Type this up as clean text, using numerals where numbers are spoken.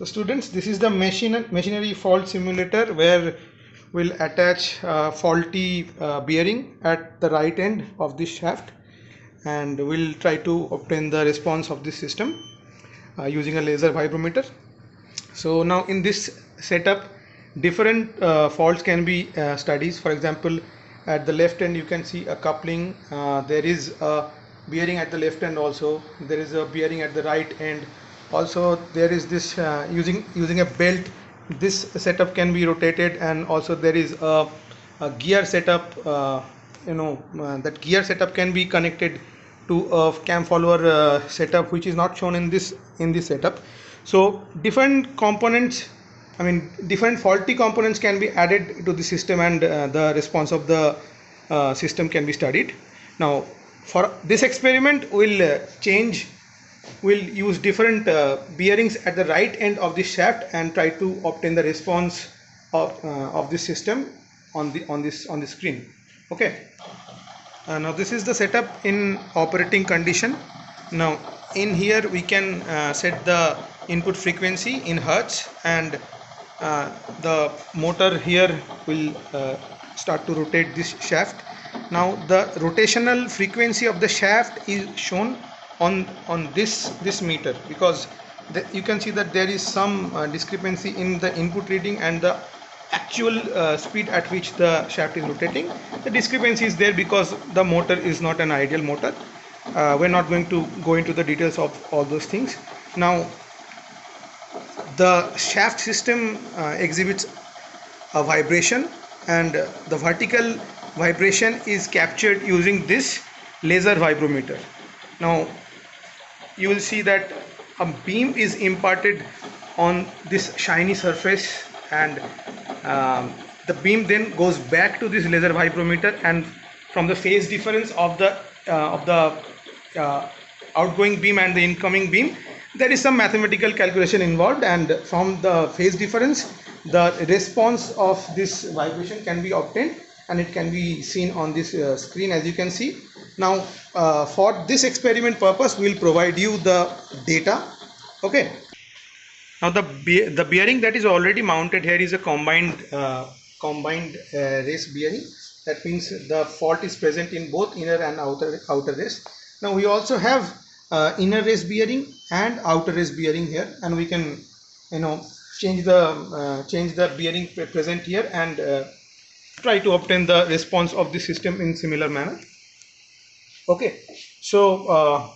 So students, this is the machinery fault simulator where we'll attach faulty bearing at the right end of this shaft, and we'll try to obtain the response of this system using a laser vibrometer. So now in this setup, different faults can be studied. For example, at the left end you can see a coupling. There is a bearing at the left end also. There is a bearing at the right end. Also there is this using a belt. This setup can be rotated, and also there is a gear setup. That gear setup can be connected to a cam follower setup, which is not shown in this setup. So different components, different faulty components can be added to the system, and the response of the system can be studied. Now for this experiment we'll use different bearings at the right end of the shaft and try to obtain the response of this system on the screen. Okay. Now this is the setup in operating condition. Now in here we can set the input frequency in hertz, and the motor here will start to rotate this shaft. Now the rotational frequency of the shaft is shown on this meter, because you can see that there is some discrepancy in the input reading and the actual speed at which the shaft is rotating. The discrepancy is there because the motor is not an ideal motor. We're not going to go into the details of all those things. Now the shaft system exhibits a vibration, and the vertical vibration is captured using this laser vibrometer. Now you will see that a beam is imparted on this shiny surface, and the beam then goes back to this laser vibrometer, and from the phase difference of the outgoing beam and the incoming beam, there is some mathematical calculation involved, and from the phase difference the response of this vibration can be obtained, and it can be seen on this screen, as you can see. Now for this experiment purpose we will provide you the data. Okay. Now the bearing that is already mounted here is a combined race bearing. That means the fault is present in both inner and outer race. Now we also have inner race bearing and outer race bearing here, and we can change the bearing present here and try to obtain the response of the system in similar manner. Okay, so